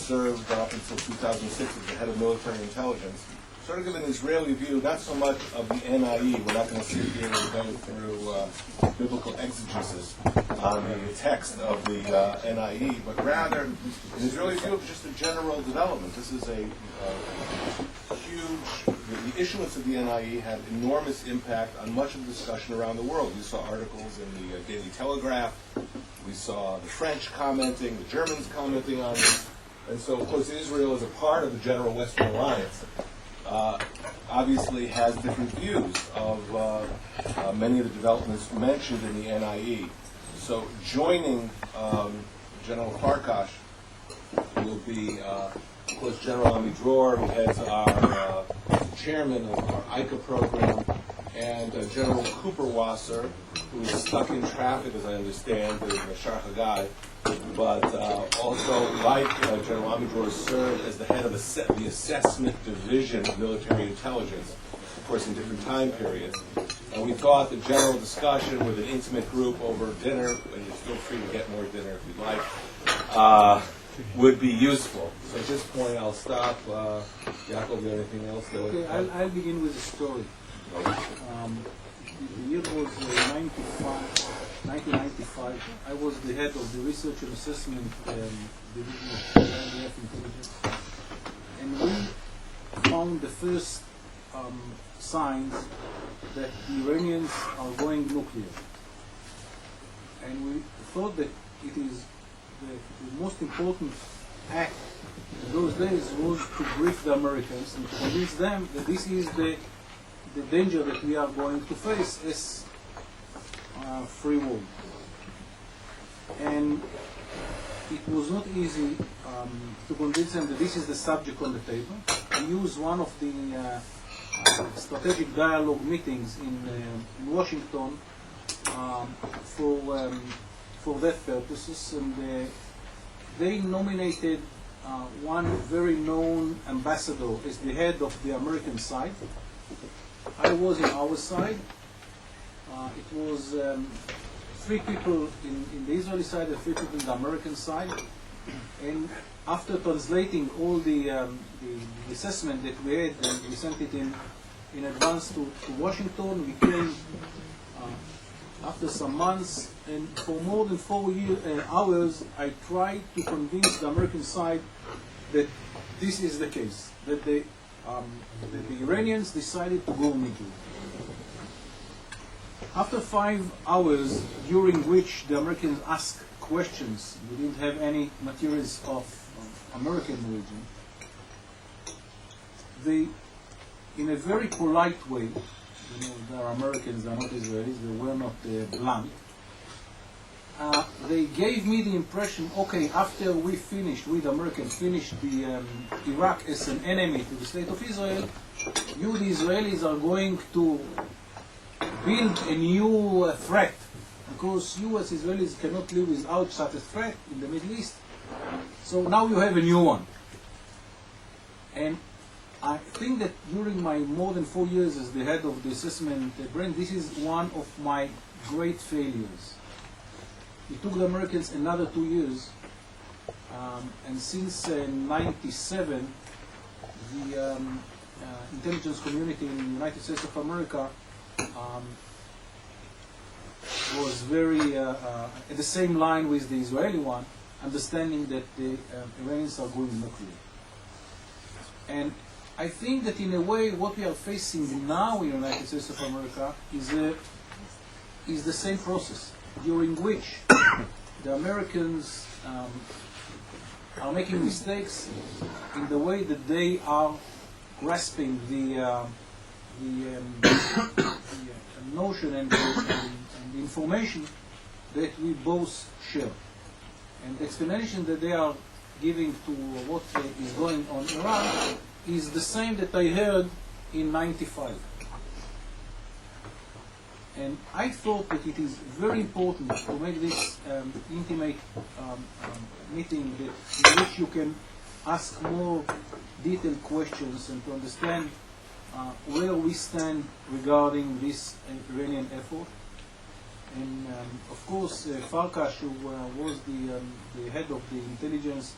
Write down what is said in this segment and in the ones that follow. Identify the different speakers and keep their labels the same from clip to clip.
Speaker 1: served up until 2006 as the head of military intelligence, sort of give an Israeli view, not so much of the NIE. We're not going to sit here and go through biblical exegesis on the text of the NIE, but rather an Israeli view of just a general development. This is a huge, the issuance of the NIE had enormous impact on much of the discussion around the world. We saw articles in the Daily Telegraph, we saw the French commenting, the Germans commenting on this, and so of course Israel is a part of the general Western alliance. Obviously has different views of many of the developments mentioned in the NIE. So joining General Farkash will be, of course, General Ami Dror, who heads our chairman of our ICA program, and General Cooper Wasser, who is stuck in traffic, as I understand, is Shar Hagai, but also, like General Ami Dror, served as the head of the assessment division of military intelligence, of course, in different time periods. And we thought the general discussion with an intimate group over dinner, and you're still free to get more dinner if you'd like, would be useful. So at this point, I'll stop. Yaakov, you have anything else?
Speaker 2: Okay, I'll begin with a story. The year was 1995. I was the head of the Research and Assessment Division of the IDF Intelligence. And we found the first signs that the Iranians are going nuclear. And we thought that it is the most important act in those days was to brief the Americans and to convince them that this is the danger that we are going to face as free world. And it was not easy to convince them that this is the subject on the table. We used one of the strategic dialogue meetings in Washington for that purposes, and they nominated one very known ambassador as the head of the American side. I was in our side. It was 3 people in the Israeli side and 3 people in the American side. And after translating all the assessment that we had, and we sent it in advance to Washington, we came after some months, and for more than 4 hours, I tried to convince the American side that this is the case, that the Iranians decided to go nuclear. After 5 hours, during which the Americans asked questions, we didn't have any materials of American origin, they, in a very polite way, they are Americans, they are not Israelis, they were not blunt, they gave me the impression, okay, after we the Americans finished the Iraq as an enemy to the state of Israel, you, the Israelis, are going to build a new threat, because you as Israelis cannot live without such a threat in the Middle East. So now you have a new one. And I think that during my more than 4 years as the head of the assessment branch, this is one of my great failures. It took the Americans another 2 years, and since 1997, the intelligence community in the United States of America was very at the same line with the Israeli one, understanding that the Iranians are going nuclear. And I think that in a way what we are facing now in the United States of America is the same process, during which the Americans are making mistakes in the way that they are grasping the notion and the information that we both share. And the explanation that they are giving to what is going on in Iran is the same that I heard in '95. And I thought that it is very important to make this intimate meeting in which you can ask more detailed questions and to understand where we stand regarding this Iranian effort. And of course, Farkash, who was the head of the intelligence,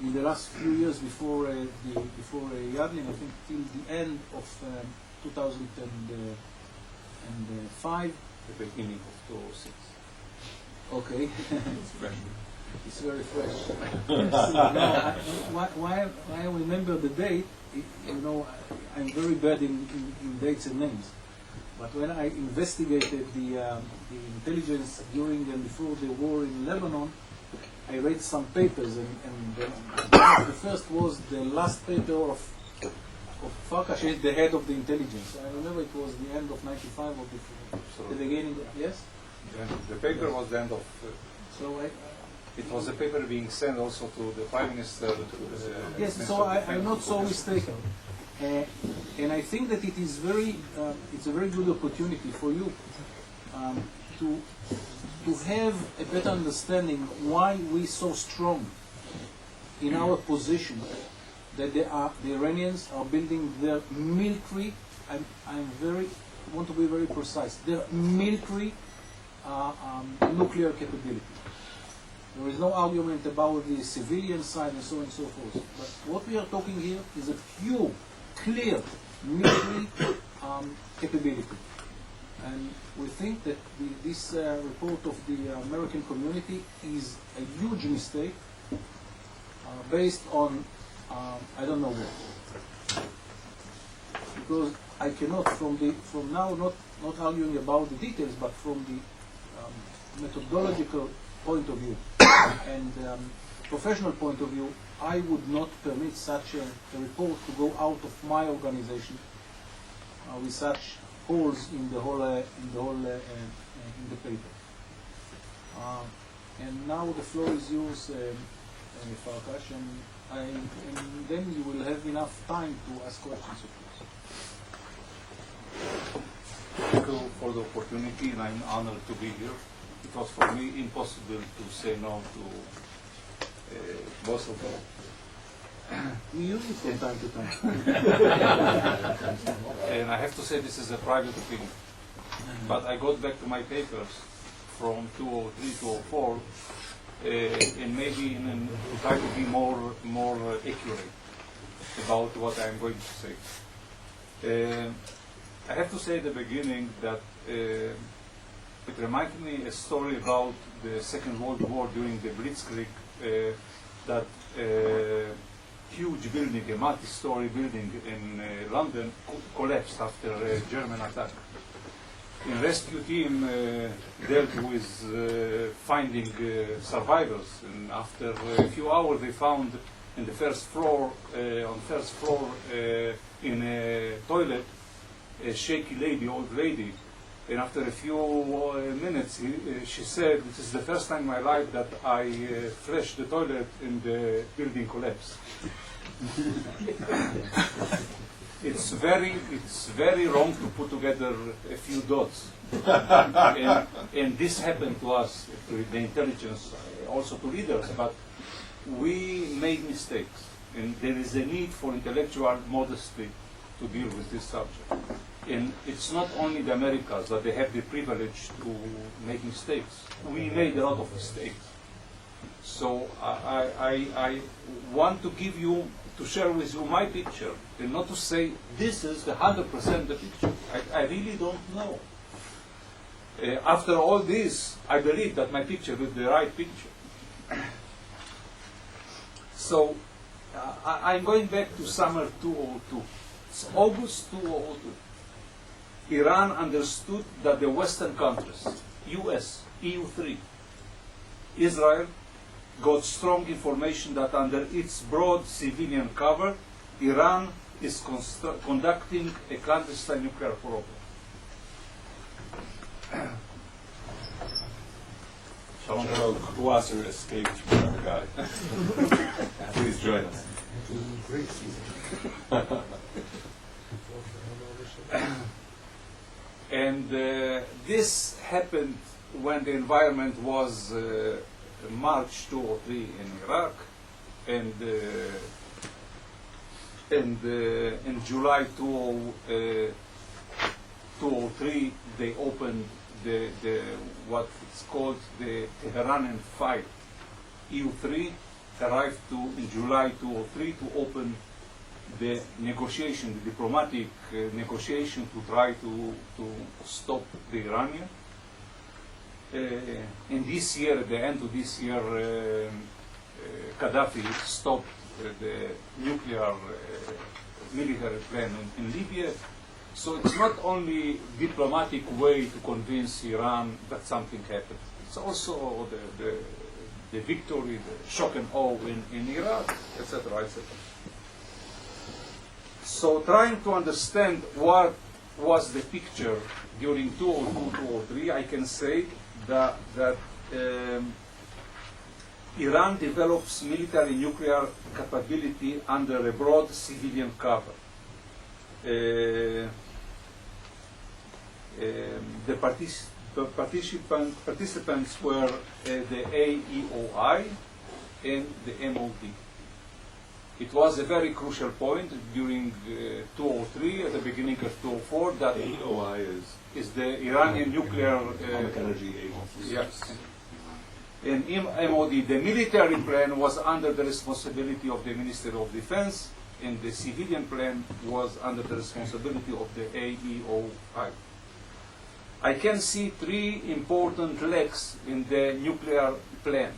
Speaker 2: in the last few years before Yadlin, I think till the end of 2005.
Speaker 3: The beginning of 2006.
Speaker 2: Okay.
Speaker 1: It's fresh.
Speaker 2: It's very fresh. Why I remember the date, I'm very bad in dates and names. But when I investigated the intelligence during and before the war in Lebanon, I read some papers, and the first was the last paper of Farkash, the head of the intelligence. I remember it was the end of '95 or the beginning. Yes.
Speaker 3: The paper was the end of.
Speaker 2: So
Speaker 3: it was a paper being sent also to the Prime Minister.
Speaker 2: Yes. So I'm not so mistaken, and I think that it's a very good opportunity for you to have a better understanding why we so strong in our position that the Iranians are building their military. I want to be very precise. Their military nuclear capability. There is no argument about the civilian side and so on and so forth. But what we are talking here is a pure, clear military capability. And we think that this report of the American community is a huge mistake based on I don't know what. Because I cannot, from now, not arguing about the details, but from the methodological point of view and professional point of view, I would not permit such a report to go out of my organization with such holes in the paper. And now the floor is yours, Farkash, and then you will have enough time to ask questions, of course.
Speaker 3: Thank you for the opportunity, and I'm honored to be here. It was for me impossible to say no to most of them.
Speaker 2: We use it from time to time.
Speaker 3: And I have to say this is a private opinion. But I got back to my papers from 2003, 2004, and maybe to try to be more accurate about what I'm going to say. I have to say at the beginning that it reminded me a story about the Second World War during the Blitzkrieg, that huge building, a multi-story building in London, collapsed after a German attack. The rescue team dealt with finding survivors, and after a few hours they found in the first floor, in a toilet, a shaky lady, old lady. And after a few minutes, she said, "This is the first time in my life that I flushed the toilet and the building collapsed." It's very wrong to put together a few dots. And this happened to us, to the intelligence, also to leaders, but we made mistakes. And there is a need for intellectual modesty to deal with this subject. And it's not only the Americans that they have the privilege to make mistakes. We made a lot of mistakes. So I want to share with you my picture, and not to say this is the 100% the picture. I really don't know. After all this, I believe that my picture is the right picture. So I'm going back to summer 2002. It's August 2002. Iran understood that the Western countries, US, EU3, Israel, got strong information that under its broad civilian cover, Iran is conducting a clandestine nuclear program.
Speaker 1: General Kwasser escaped from our guy. Please join us.
Speaker 3: And this happened when the environment was March 2003 in Iraq, and in July 2003 they opened the what it's called the Tehran file. EU3 arrived to, in July 2003, to open the negotiation, the diplomatic negotiation to try to stop the Iranian. In this year, at the end of this year, Gaddafi stopped the nuclear military plan in Libya. So it's not only diplomatic way to convince Iran that something happened. It's also the victory, the shock and awe in Iraq, etc., etc. So trying to understand what was the picture during 2002-2003, I can say that Iran develops military nuclear capability under a broad civilian cover. The participants were the AEOI and the MOD. It was a very crucial point during 2003, at the beginning of 2004, that
Speaker 1: AEOI
Speaker 3: is the Iranian nuclear
Speaker 1: Atomic Energy Agency.
Speaker 3: yes. And MOD, the military plan was under the responsibility of the Ministry of Defense, and the civilian plan was under the responsibility of the AEOI. I can see three important legs in the nuclear plan.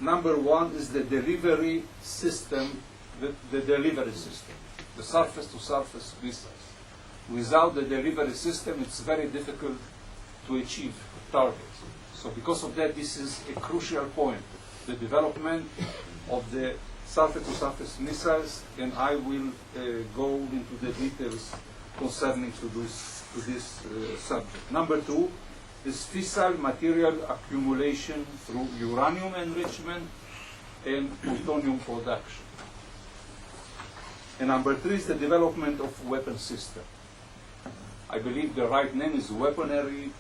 Speaker 3: Number one is the delivery system, the delivery system, the surface-to-surface missiles. Without the delivery system, it's very difficult to achieve targets. So because of that, this is a crucial point, the development of the surface-to-surface missiles, and I will go into the details concerning to this subject. Number two is fissile material accumulation through uranium enrichment and plutonium production. And number three is the development of weapon system. I believe the right name is weaponization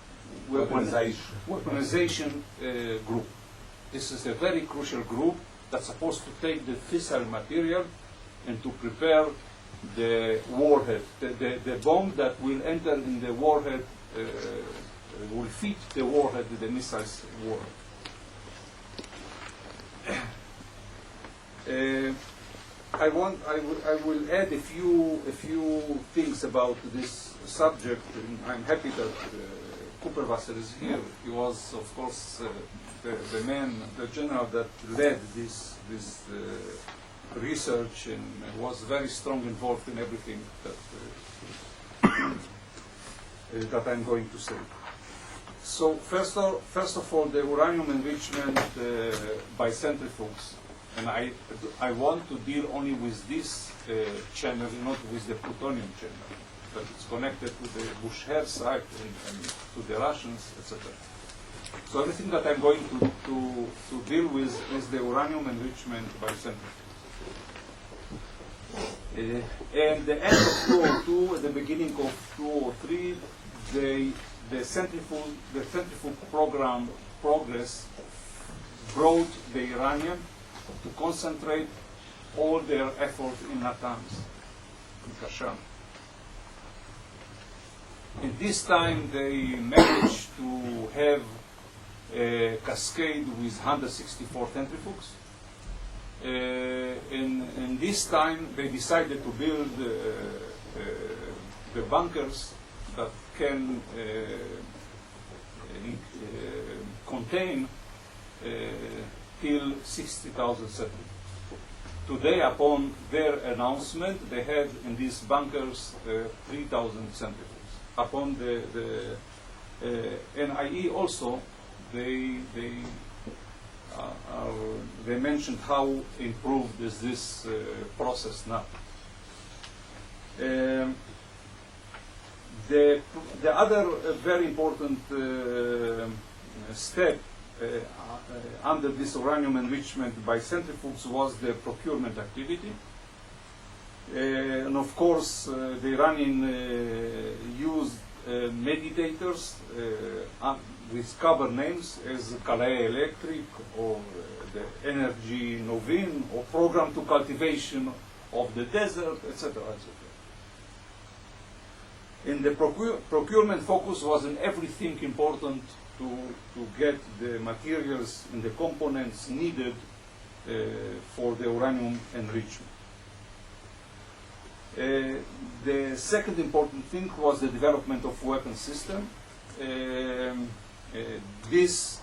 Speaker 3: group. This is a very crucial group that's supposed to take the fissile material and to prepare the warhead, the bomb that will enter in the warhead, will fit the warhead, the missile's warhead. I will add a few things about this subject. And I'm happy that Cooper Wasser is here. He was, of course, the man, the general that led this research and was very strong involved in everything that I'm going to say. So first of all, the uranium enrichment by centrifuges, and I want to deal only with this channel, not with the plutonium channel, but it's connected to the Bushehr site and to the Russians, etc. So everything that I'm going to deal with is the uranium enrichment by centrifuge. And the end of 2002, at the beginning of 2003, the centrifuge program progress brought the Iranian to concentrate all their effort in Natanz, in Kashan. And this time they managed to have a cascade with 164 centrifuges. And this time they decided to build the bunkers that can contain till 60,000 centrifuges. Today, upon their announcement, they had in these bunkers 3,000 centrifuges. Upon the NIE also, they mentioned how improved is this process now. The other very important step under this uranium enrichment by centrifuges was the procurement activity. And of course, the Iranian used meditators with cover names as Kalei Electric or the Energy Novin or Program to Cultivation of the Desert, etc. etc. And the procurement focus was on everything important to get the materials and the components needed for the uranium enrichment. The second important thing was the development of weapon system. This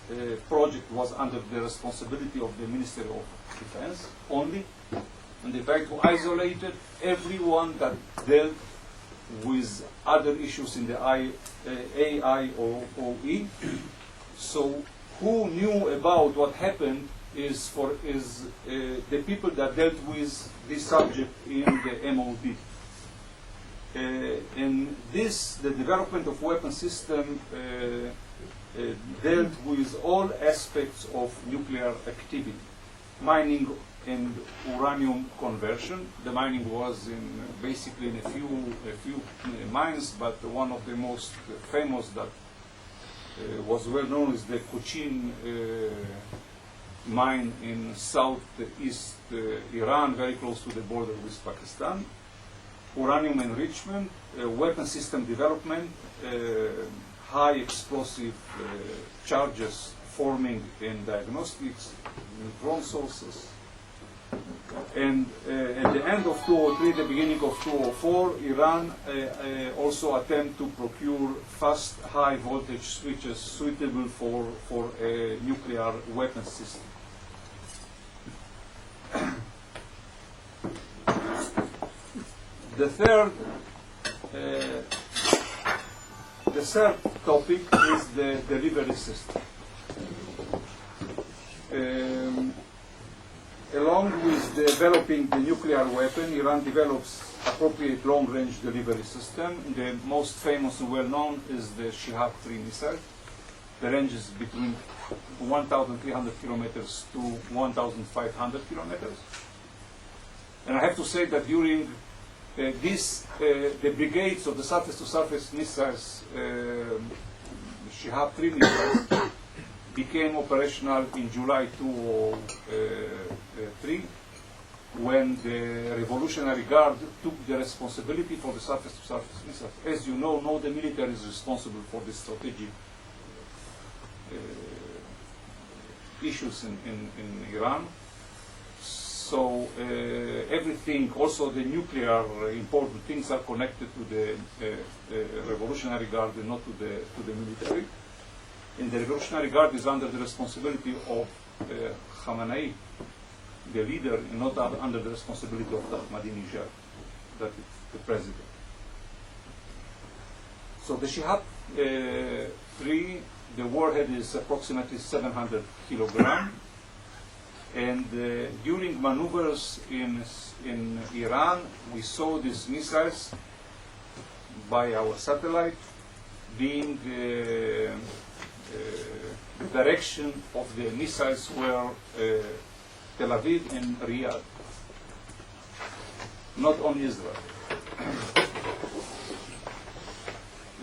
Speaker 3: project was under the responsibility of the Ministry of Defense only, and they tried to isolate everyone that dealt with other issues in the AIOE. So who knew about what happened is the people that dealt with this subject in the MOD. And this, the development of weapon system, dealt with all aspects of nuclear activity, mining and uranium conversion. The mining was basically in a few mines, but one of the most famous that was well known is the Cochin mine in southeast Iran, very close to the border with Pakistan. Uranium enrichment, weapon system development, high explosive charges forming in diagnostics, neutron sources. And at the end of 2003, the beginning of 2004, Iran also attempted to procure fast high voltage switches suitable for a nuclear weapon system. The third topic is the delivery system. Along with developing the nuclear weapon, Iran develops appropriate long-range delivery system. The most famous and well-known is the Shihab-3 missile. The range is between 1,300 kilometers to 1,500 kilometers. And I have to say that during the brigades of the surface-to-surface missiles, Shihab-3 missiles, became operational in July 2003, when the Revolutionary Guard took the responsibility for the surface-to-surface missiles. As you know, no, the military is responsible for the strategic issues in Iran. So everything, also the nuclear important things, are connected to the Revolutionary Guard and not to the military. And the Revolutionary Guard is under the responsibility of Khamenei, the leader, and not under the responsibility of Ahmadinejad, that is the president. So the Shihab-3, the warhead is approximately 700 kilograms. And during maneuvers in Iran, we saw these missiles by our satellite being the direction of the missiles were Tel Aviv and Riyadh, not on Israel.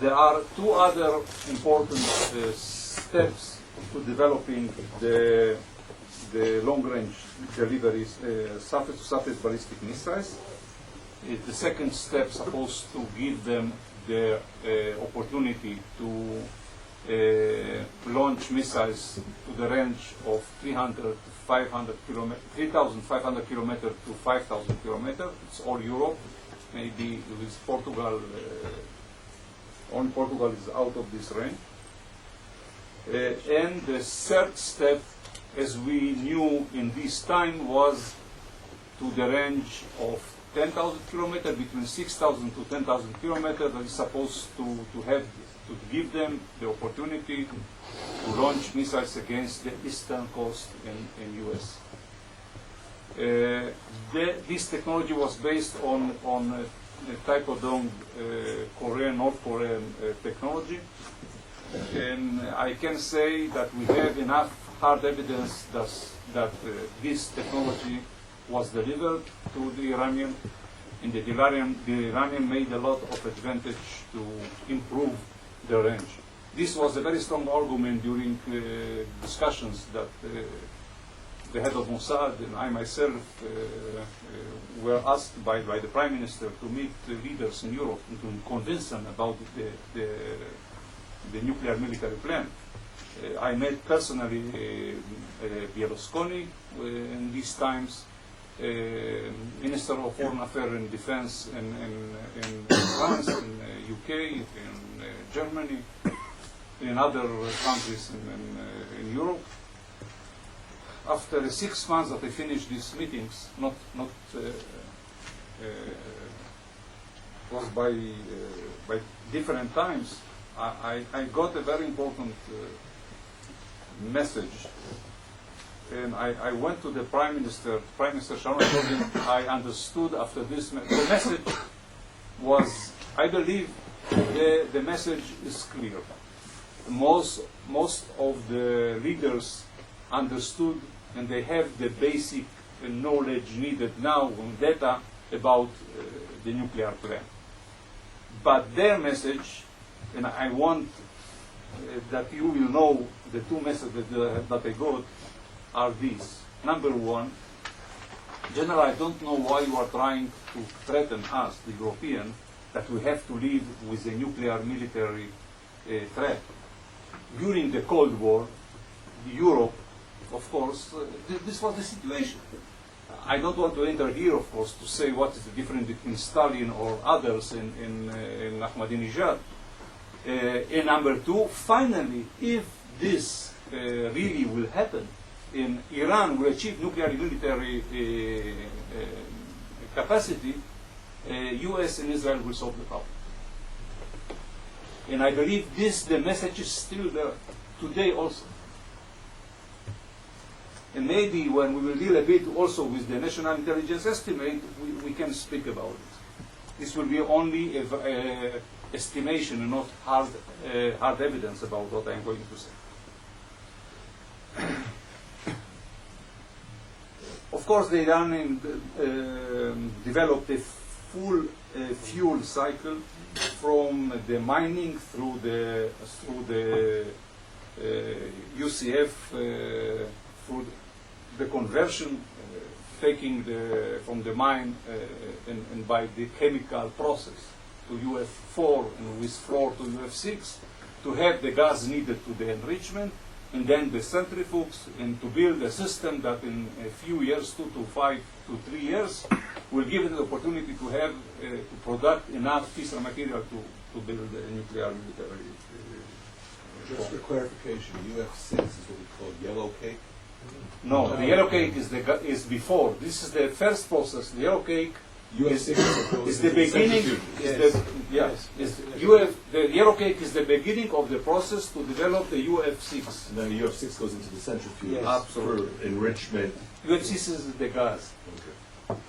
Speaker 3: There are two other important steps to developing the long-range deliveries, surface-to-surface ballistic missiles. The second step is supposed to give them the opportunity to launch missiles to the range of 3,500 kilometers to 5,000 kilometers. It's all Europe. Maybe with Portugal, only Portugal is out of this range. And the third step, as we knew in this time, was to the range of 10,000 kilometers, between 6,000 to 10,000 kilometers, that is supposed to give them the opportunity to launch missiles against the eastern coast in US. This technology was based on Taekwondo North Korean technology. And I can say that we have enough hard evidence that this technology was delivered to the Iranian, and the Iranian made a lot of advantage to improve the range. This was a very strong argument during discussions that the head of Mossad and I myself were asked by the Prime Minister to meet leaders in Europe and to convince them about the nuclear military plan. I met personally Berlusconi in these times, Minister of Foreign Affairs and Defense in France, in UK, in Germany, in other countries in Europe. After 6 months that I finished these meetings, was by different times, I got a very important message. And I went to the Prime Minister Sharon, and told him I understood after this. The message was, I believe, the message is clear. Most of the leaders understood, and they have the basic knowledge needed now, data about the nuclear plan. But their message, and I want that you will know the two messages that I got, are these. Number one, General, I don't know why you are trying to threaten us, the European, that we have to live with a nuclear military threat. During the Cold War, Europe, of course, this was the situation. I don't want to enter here, of course, to say what is the difference between Stalin or others in Ahmadinejad. And number two, finally, if this really will happen, in Iran will achieve nuclear military capacity, US and Israel will solve the problem. And I believe the message is still there today also. And maybe when we will deal a bit also with the national intelligence estimate, we can speak about it. This will be only a estimation and not hard evidence about what I am going to say. Of course, the Iranian developed a full fuel cycle from the mining through the UCF, through the conversion, taking from the mine and by the chemical process to UF4 and with floor to UF6 to have the gas needed to the enrichment, and then the centrifuges, and to build a system that in a few years, 2 to 5 to 3 years, will give it the opportunity to have to produce enough fissile material to build a nuclear military.
Speaker 1: Just for clarification, UF6 is what we call yellow cake?
Speaker 3: No, the yellow cake is before. This is the first process. The yellow cake is the beginning. The yellow cake is the beginning of the process to develop the UF6.
Speaker 1: And then the UF6 goes into the centrifuge
Speaker 3: Yes. Absolutely.
Speaker 1: for enrichment.
Speaker 3: UF6 is the gas.
Speaker 1: Okay.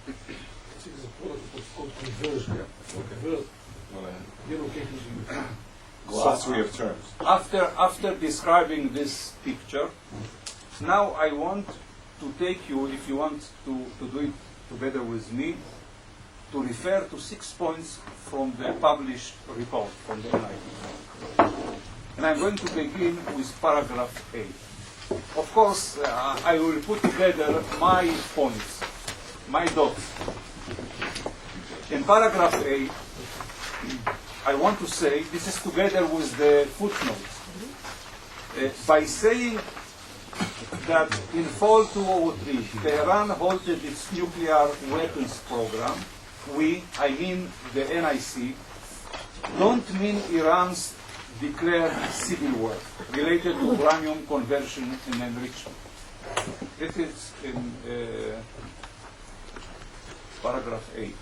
Speaker 2: This is a product of what's called conversion.
Speaker 1: Okay.
Speaker 2: Yellow cake is
Speaker 1: Glossary of terms.
Speaker 3: After describing this picture, now I want to take you, if you want to do it together with me, to refer to 6 points from the published report from the NIT. And I'm going to begin with paragraph 8. Of course, I will put together my points, my dots. In paragraph 8, I want to say, this is together with the footnotes, by saying that in fall 2003, Tehran halted its nuclear weapons program. We, I mean the NIC, don't mean Iran's declared civil war related to uranium conversion and enrichment. It is in paragraph 8.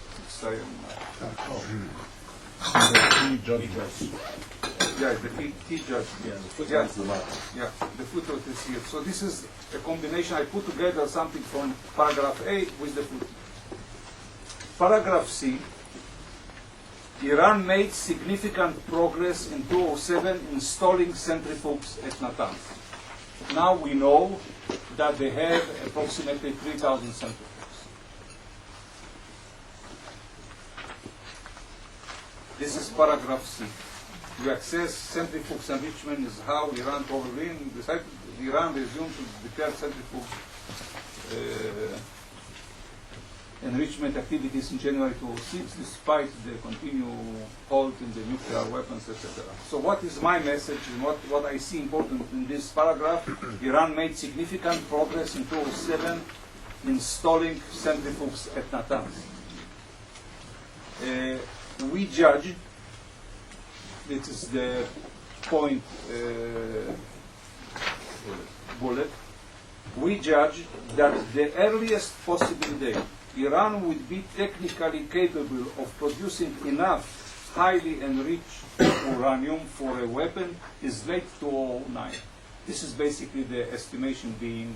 Speaker 3: Yeah, the key judgment.
Speaker 1: Yeah, the footnote is the mark.
Speaker 3: Yeah, the footnote is here. So this is a combination. I put together something from paragraph A with the footnote. Paragraph C, Iran made significant progress in 2007 installing centrifuges at Natanz. Now we know that they have approximately 3,000 centrifuges. This is paragraph C. To access centrifuge enrichment is how Iran probably decided. Iran resumed to declare centrifuge enrichment activities in January 2006, despite the continued halt in the nuclear weapons, etc. So what is my message and what I see important in this paragraph? Iran made significant progress in 2007 installing centrifuges at Natanz. We judge, this is the point bullet, we judge that the earliest possible day Iran would be technically capable of producing enough highly enriched uranium for a weapon is late 2009. This is basically the estimation being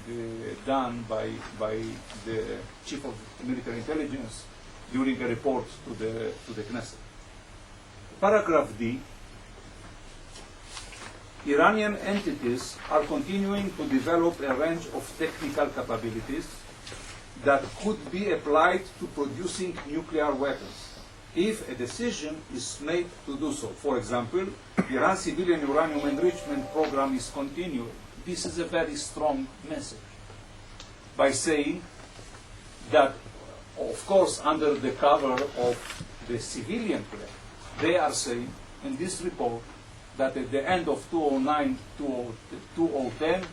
Speaker 3: done by the chief of military intelligence during a report to the Knesset. Paragraph D. Iranian entities are continuing to develop a range of technical capabilities that could be applied to producing nuclear weapons if a decision is made to do so. For example, Iran's civilian uranium enrichment program is continuing. This is a very strong message by saying that, of course, under the cover of the civilian plan, they are saying in this report that at the end of 2009, 2010,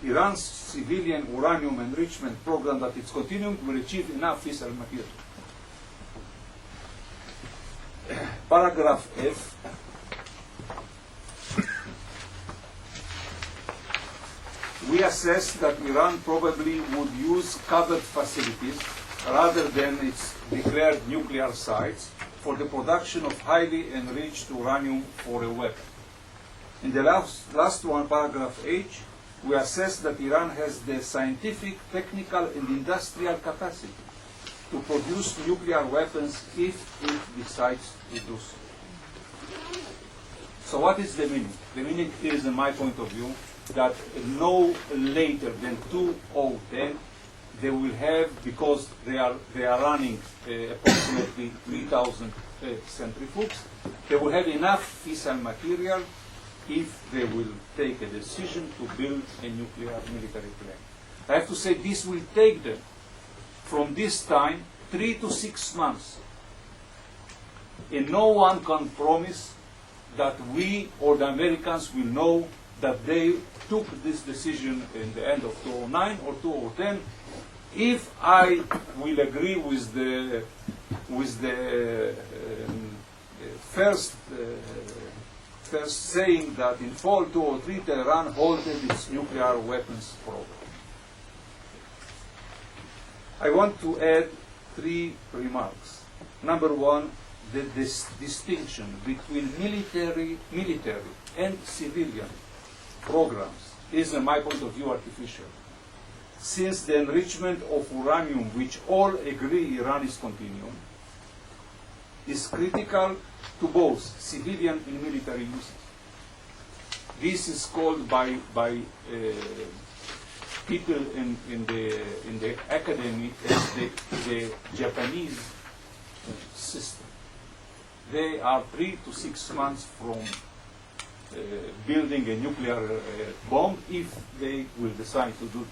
Speaker 3: Iran's civilian uranium enrichment program that it's continuing will achieve enough fissile material. Paragraph F. We assess that Iran probably would use covered facilities rather than its declared nuclear sites for the production of highly enriched uranium for a weapon. In the last one, paragraph H, we assess that Iran has the scientific, technical, and industrial capacity to produce nuclear weapons if it decides to do so. So what is the meaning? The meaning is, in my point of view, that no later than 2010, they will have, because they are running approximately 3,000 centrifuges, they will have enough fissile material if they will take a decision to build a nuclear military plant. I have to say this will take them, from this time, 3 to 6 months. And no one can promise that we or the Americans will know that they took this decision in the end of 2009 or 2010. If I will agree with the first saying that in fall 2003 Tehran halted its nuclear weapons program. I want to add 3 remarks. Number one, the distinction between military and civilian programs is, in my point of view, artificial. Since the enrichment of uranium, which all agree Iran is continuing, is critical to both civilian and military uses. This is called by people in the academy as the Japanese system. They are 3 to 6 months from building a nuclear bomb if they will decide to do it.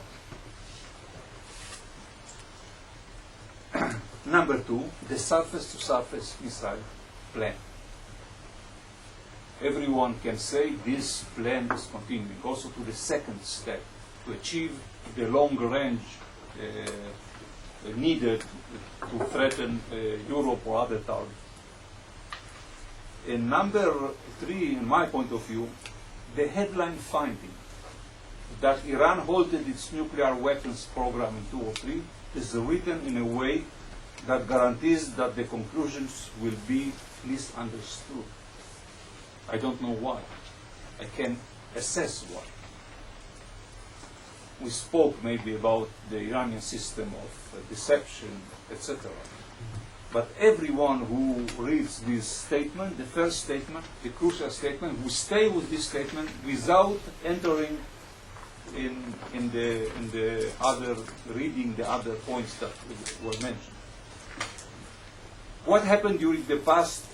Speaker 3: Number 2, the surface-to-surface missile plan. Everyone can say this plan is continuing. Also to the second step, to achieve the long range needed to threaten Europe or other targets. And number 3, in my point of view, the headline finding that Iran halted its nuclear weapons program in 2003 is written in a way that guarantees that the conclusions will be misunderstood. I don't know why. I can assess why. We spoke maybe about the Iranian system of deception, etc. But everyone who reads this statement, the first statement, the crucial statement, will stay with this statement without entering in the other, reading the other points that were mentioned. What happened during the past